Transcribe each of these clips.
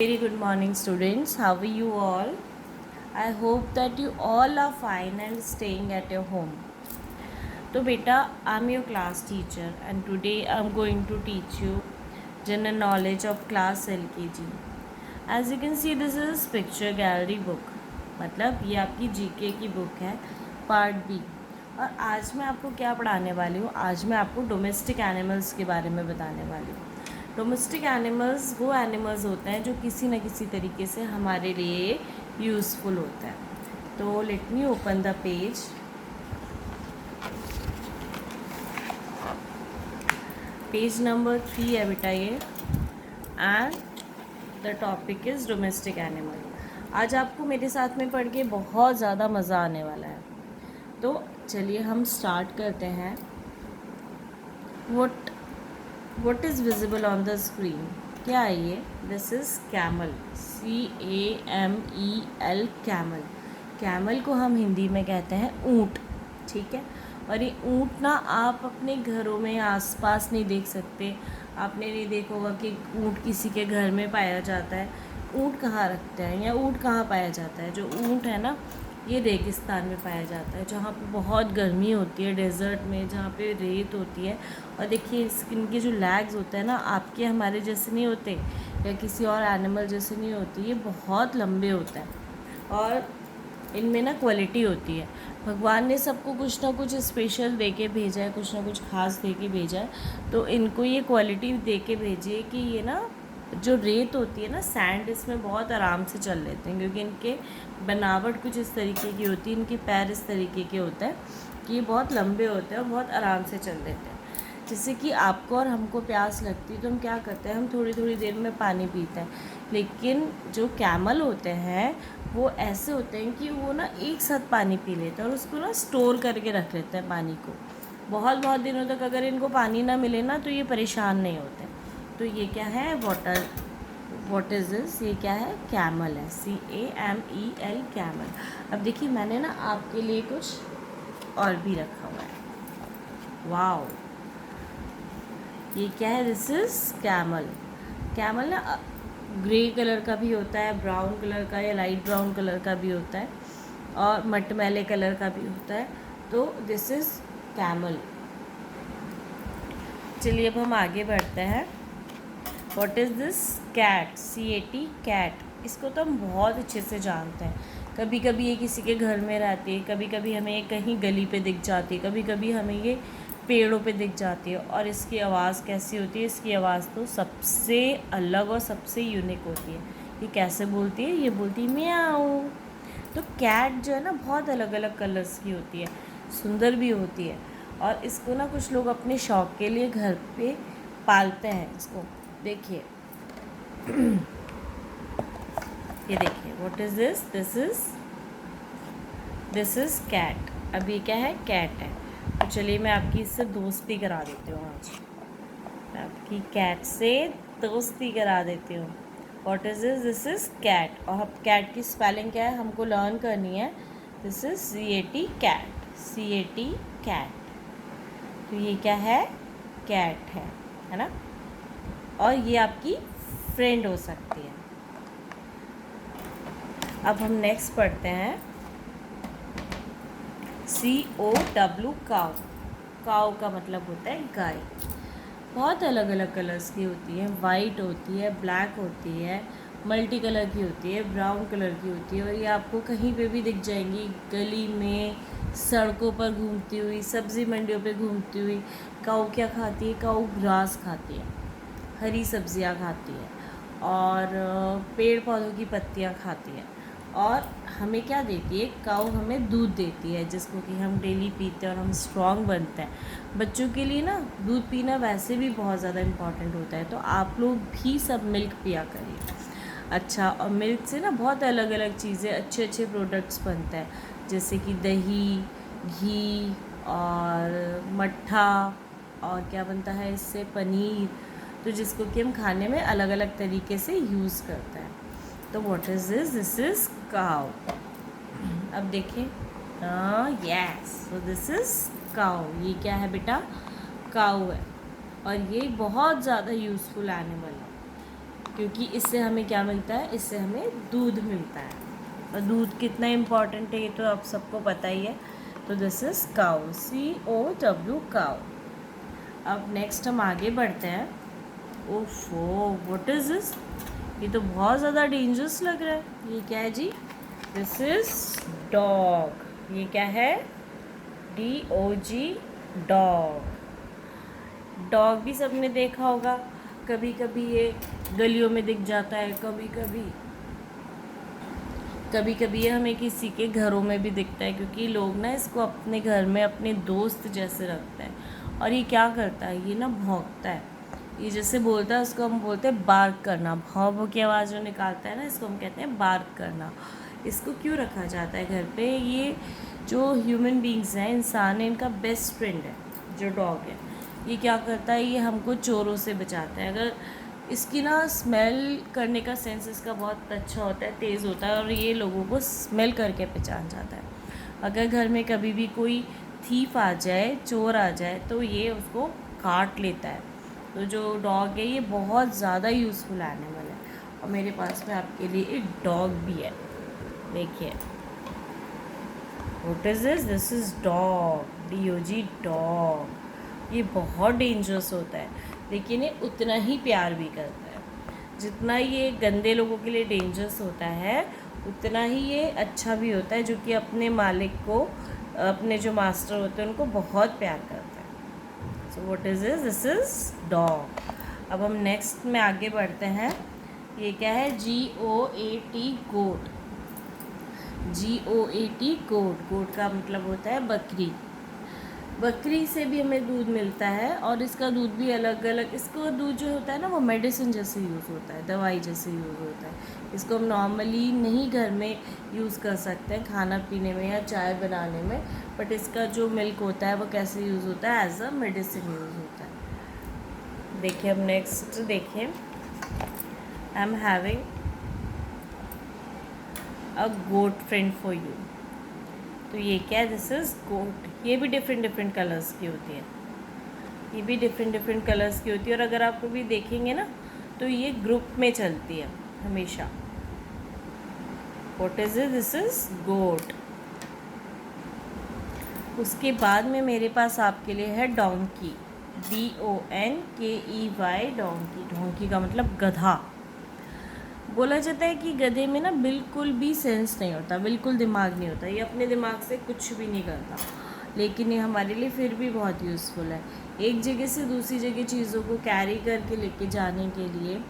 Very good morning, students. How are you all? I hope that you all are fine and staying at your home. So beta, I'm your class teacher and today I'm going to teach you general knowledge of class LKG. As you can see, this is picture gallery book. मतलब ये आपकी GK की book है, part B. और आज मैं आपको क्या पढ़ाने वाली हूँ? आज मैं आपको डोमेस्टिक एनिमल्स के बारे में बताने वाली हूँ. डोमेस्टिक एनिमल्स वो एनिमल्स होते हैं जो किसी न किसी तरीके से हमारे लिए यूज़फुल होता है. तो let me open the page. Page number 3 है बेटा ये. And the topic is domestic animal. आज आपको मेरे साथ में पढ़ के बहुत ज़्यादा मज़ा आने वाला है. तो चलिए हम स्टार्ट करते हैं. What is visible on the screen? क्या है ये? This is camel. CAMEL camel. Camel को हम हिंदी में कहते हैं ऊँट. ठीक है. और ये ऊँट ना आप अपने घरों में आसपास नहीं देख सकते. आपने नहीं देखा होगा कि ऊँट किसी के घर में पाया जाता है. ऊँट कहाँ रखते हैं या ऊँट कहाँ पाया जाता है? जो ऊँट है ना, ये रेगिस्तान में पाया जाता है, जहाँ पे बहुत गर्मी होती है, डेजर्ट में जहाँ पे रेत होती है. और देखिए इनके जो लैग्स होते हैं ना, आपके हमारे जैसे नहीं होते या किसी और एनिमल जैसे नहीं होती. ये बहुत लंबे होते हैं और इनमें ना क्वालिटी होती है. भगवान ने सबको कुछ ना कुछ स्पेशल दे के भेजा है, कुछ ना कुछ खास दे के भेजा है. तो इनको ये क्वालिटी दे के भेजी है कि ये ना जो रेत होती है ना, सैंड, इसमें बहुत आराम से चल लेते हैं, क्योंकि इनके बनावट कुछ इस तरीके की होती है. इनके पैर इस तरीके के होते हैं कि ये बहुत लंबे होते हैं और बहुत आराम से चल लेते हैं. जैसे कि आपको और हमको प्यास लगती है तो हम क्या करते हैं, हम थोड़ी थोड़ी देर में पानी पीते हैं. लेकिन जो कैमल होते हैं वो ऐसे होते हैं कि वो ना एक साथ पानी पी लेते हैं और उसको ना स्टोर करके रख लेते हैं पानी को. बहुत बहुत दिनों तक अगर इनको पानी ना मिले ना तो ये परेशान नहीं होते. तो ये क्या है? What is this? ये क्या है? कैमल है. CAMEL camel. अब देखिए मैंने ना आपके लिए कुछ और भी रखा हुआ है. वाओ, ये क्या है? This is camel. कैमल ना ग्रे कलर का भी होता है, ब्राउन कलर का या लाइट ब्राउन कलर का भी होता है, और मटमैले कलर का भी होता है. तो दिस इज़ कैमल. चलिए अब हम आगे बढ़ते हैं. What is this? Cat. CAT cat. इसको तो हम बहुत अच्छे से जानते हैं. कभी कभी ये किसी के घर में रहती है, कभी कभी हमें ये कहीं गली पे दिख जाती है, कभी कभी हमें ये पेड़ों पे दिख जाती है. और इसकी आवाज़ कैसी होती है? इसकी आवाज़ तो सबसे अलग और सबसे यूनिक होती है. ये कैसे बोलती है? ये बोलती है म्याऊ. तो कैट जो है ना, बहुत अलग अलग कलर्स की होती है, सुंदर भी होती है. और इसको ना कुछ लोग अपने शौक़ के लिए घर पे पालते हैं. इसको देखिए, ये देखिए. What is this? This is cat. अब ये क्या है? कैट है. तो चलिए मैं आपकी इससे दोस्ती करा देती हूँ. आज मैं आपकी कैट से दोस्ती करा देती हूँ. What is this? Is cat. और अब कैट की स्पेलिंग क्या है हमको लर्न करनी है. This is CAT cat. CAT cat. तो ये क्या है? कैट है ना. और ये आपकी फ्रेंड हो सकती है. अब हम नेक्स्ट पढ़ते हैं. COW काऊ. काऊ का मतलब होता है गाय. बहुत अलग अलग कलर्स की होती है. वाइट होती है, ब्लैक होती है, मल्टी कलर की होती है, ब्राउन कलर की होती है. और ये आपको कहीं पे भी दिख जाएंगी, गली में, सड़कों पर घूमती हुई, सब्ज़ी मंडियों पे घूमती हुई. काऊ क्या खाती है? काऊ घास खाती है, हरी सब्जियां खाती है, और पेड़ पौधों की पत्तियां खाती है. और हमें क्या देती है? काऊ हमें दूध देती है, जिसको कि हम डेली पीते हैं और हम स्ट्रॉन्ग बनते हैं. बच्चों के लिए ना दूध पीना वैसे भी बहुत ज़्यादा इम्पॉर्टेंट होता है. तो आप लोग भी सब मिल्क पिया करिए. अच्छा, और मिल्क से ना बहुत अलग अलग चीज़ें, अच्छे अच्छे प्रोडक्ट्स बनते हैं, जैसे कि दही, घी और मट्ठा, और क्या बनता है इससे? पनीर. तो जिसको कि हम खाने में अलग अलग तरीके से यूज़ करते हैं. तो what is this? This is cow. अब देखिए, yes, so this is cow. ये क्या है बेटा? काऊ है. और ये बहुत ज़्यादा यूज़फुल एनिमल है. क्योंकि इससे हमें क्या मिलता है, इससे हमें दूध मिलता है। और दूध कितना इम्पॉर्टेंट है ये तो आप सबको पता ही है। तो this is cow, COW cow. अब नेक्स्ट हम आगे बढ़ते हैं। ओफो, व्हाट इज़ दिस? ये तो बहुत ज़्यादा डेंजरस लग रहा है। ये क्या है जी? This is dog. ये क्या है? DOG, dog. डॉग भी सबने देखा होगा, कभी कभी ये गलियों में दिख जाता है, कभी कभी ये हमें किसी के घरों में भी दिखता है, क्योंकि लोग ना इसको अपने घर में अपने दोस्त जैसे रखते हैं। और ये क्या करता है, ये ना भौंकता है। ये जैसे बोलता है, उसको हम बोलते हैं बार्क करना। भौं भौं की आवाज़ जो निकालता है ना, इसको हम कहते हैं बार्क करना। इसको क्यों रखा जाता है घर पे? ये जो ह्यूमन बींग्स हैं, इंसान है, इनका बेस्ट फ्रेंड है जो डॉग है। ये क्या करता है, ये हमको चोरों से बचाता है। अगर इसकी ना स्मेल करने का सेंस इसका बहुत अच्छा होता है, तेज़ होता है, और ये लोगों को स्मेल करके पहचान जाता है। अगर घर में कभी भी कोई थीफ आ जाए, चोर आ जाए, तो ये उसको काट लेता है। तो जो डॉग है ये बहुत ज़्यादा यूज़फुल एनिमल है। और मेरे पास में आपके लिए एक डॉग भी है, देखिए। What is this? This is dog, DOG dog. ये बहुत डेंजरस होता है, लेकिन ये उतना ही प्यार भी करता है। जितना ये गंदे लोगों के लिए डेंजरस होता है, उतना ही ये अच्छा भी होता है, जो कि अपने मालिक को, अपने जो मास्टर होते हैं, उनको बहुत प्यार करता है। So what is this? This is dog. अब हम नेक्स्ट में आगे बढ़ते हैं। ये क्या है? GOAT, गोट। GOAT, गोट। गोट का मतलब होता है बकरी। बकरी से भी हमें दूध मिलता है, और इसका दूध भी अलग अलग, इसको दूध जो होता है ना, वो मेडिसिन जैसे यूज़ होता है, दवाई जैसे यूज़ होता है। इसको हम नॉर्मली नहीं घर में यूज़ कर सकते हैं, खाना पीने में या चाय बनाने में, बट इसका जो मिल्क होता है वो कैसे यूज़ होता है? एज अ मेडिसिन यूज़ होता है। देखिए अब नेक्स्ट देखिए, I am having a goat friend for you. तो ये क्या है? This is goat. ये भी डिफरेंट डिफरेंट कलर्स की होती है, ये भी डिफरेंट डिफरेंट कलर्स की होती है। और अगर आप कभी देखेंगे ना, तो ये ग्रुप में चलती है हमेशा। What is it? This is goat. उसके बाद में मेरे पास आपके लिए है डोंकी, DONKEY, डोंकी। डोंकी का मतलब गधा। बोला जाता है कि गधे में ना बिल्कुल भी सेंस नहीं होता, बिल्कुल दिमाग नहीं होता, ये अपने दिमाग से कुछ भी नहीं करता, लेकिन ये हमारे लिए फिर भी बहुत यूज़फुल है। एक जगह से दूसरी जगह चीज़ों को कैरी करके लेके जाने के लिए,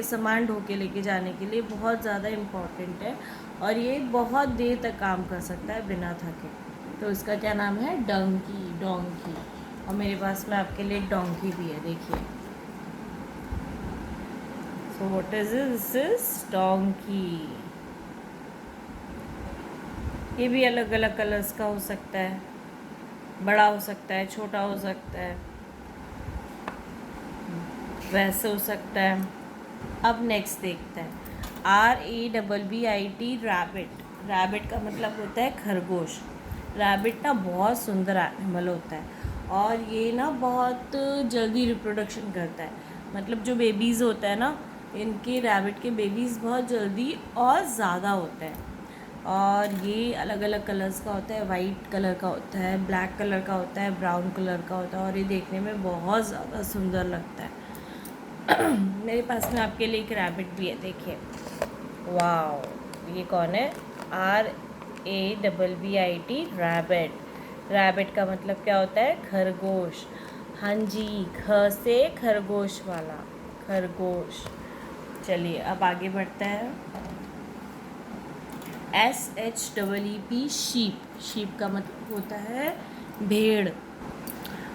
सामान ढो के लेके जाने के लिए बहुत ज़्यादा इम्पॉर्टेंट है। और ये बहुत देर तक काम कर सकता है बिना थके। तो इसका क्या नाम है? डोंकी। और मेरे पास में आपके लिए एक डोंकी भी है, देखिए। So what is this? This is donkey. ये भी अलग अलग कलर्स का हो सकता है, बड़ा हो सकता है, छोटा हो सकता है, वैसे हो सकता है। अब नेक्स्ट देखते हैं, RABBIT, रैबिट। रैबिट का मतलब होता है खरगोश। रैबिट ना बहुत सुंदर एनिमल होता है, और ये ना बहुत जल्दी रिप्रोडक्शन करता है। मतलब जो बेबीज़ होता है ना, इनके रैबिट के बेबीज़ बहुत जल्दी और ज़्यादा होते हैं। और ये अलग अलग कलर्स का होता है, वाइट कलर का होता है, ब्लैक कलर का होता है, ब्राउन कलर का होता है, और ये देखने में बहुत ज़्यादा सुंदर लगता है। मेरे पास में आपके लिए एक रैबिट भी है, देखिए। वाओ, ये कौन है? RABBIT, rabbit. रैबिट का मतलब क्या होता है? खरगोश। हाँ जी, ख से खरगोश वाला, खरगोश। चलिए अब आगे बढ़ते हैं। SHEEP, sheep. शीप का मतलब होता है भेड़।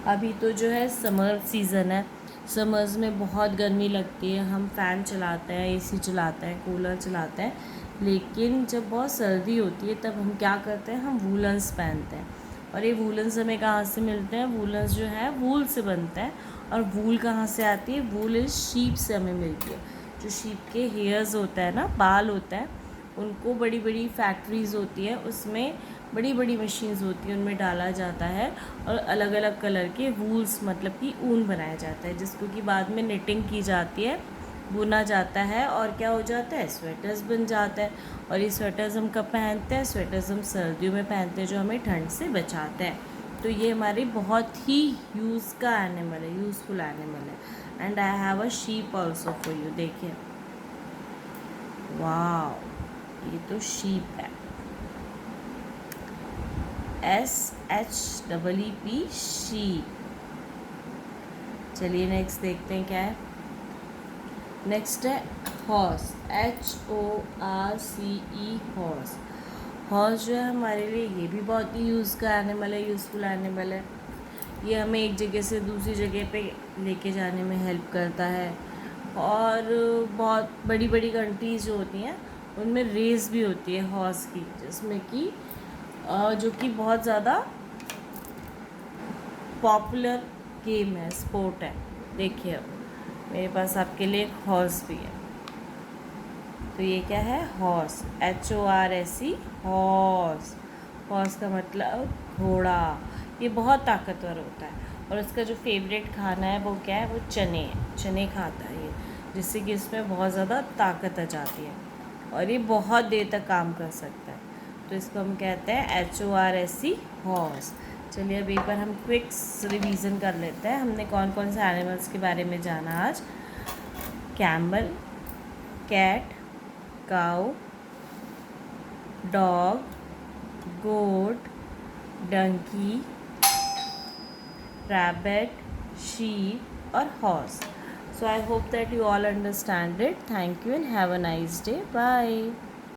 अभी तो जो है समर सीज़न है, समर्स में बहुत गर्मी लगती है, हम फ़ैन चलाते हैं, AC चलाते हैं, कूलर चलाते हैं, लेकिन जब बहुत सर्दी होती है तब हम क्या करते हैं? हम वूलन्स पहनते हैं। और ये वूलन्स हमें कहाँ से मिलते हैं? वूलन्स जो है वूल से बनते हैं। और वूल कहाँ से आती है? वूल इस शीप से हमें मिलती है। जो शीप के हेयर्स होता है ना, बाल होता है, उनको बड़ी बड़ी फैक्ट्रीज़ होती है, उसमें बड़ी बड़ी मशीन्स होती हैं, उनमें डाला जाता है, और अलग अलग कलर के वूल्स मतलब कि ऊन बनाया जाता है, जिसको कि बाद में निटिंग की जाती है, बुना जाता है और क्या हो जाता है, स्वेटर्स बन जाता है। और ये स्वेटर्स हम कब पहनते हैं, स्वेटर्स हम सर्दियों में पहनते हैं जो हमें ठंड से बचाते हैं। तो ये हमारी बहुत ही यूज़ का एनिमल है, यूज़फुल एनिमल है। And I have a sheep also for you. देखिए, वाह, ये तो शीप है, SHEEP, शीप। चलिए नेक्स्ट देखते हैं क्या है। नेक्स्ट है हॉर्स, HORCE, हॉर्स। हॉर्स जो है हमारे लिए ये भी बहुत ही यूज़ का एनिमल है, यूज़फुल एनिमल है। ये हमें एक जगह से दूसरी जगह पे लेके जाने में हेल्प करता है। और बहुत बड़ी बड़ी कंट्रीज़ जो होती हैं उनमें रेस भी होती है हॉर्स की, जिसमें कि जो कि बहुत ज़्यादा पॉपुलर गेम है, स्पोर्ट है। देखिए, अब मेरे पास आपके लिए एक हॉर्स भी है। तो ये क्या है, हॉर्स, HORSE, हॉर्स। हॉर्स का मतलब घोड़ा। ये बहुत ताकतवर होता है और उसका जो फेवरेट खाना है वो क्या है, वो चने है। चने खाता है ये, जिससे कि इसमें बहुत ज़्यादा ताकत आ जाती है और ये बहुत देर तक काम कर सकता है। तो इसको हम कहते हैं HORSE, हॉर्स। चलिए अब एक बार हम क्विक्स रिवीजन कर लेते हैं। हमने कौन कौन से एनिमल्स के बारे में जाना आज। Camel, cat, cow, dog, goat, donkey, rabbit, sheep or horse. So I hope that you all understand it. Thank you and have a nice day. Bye.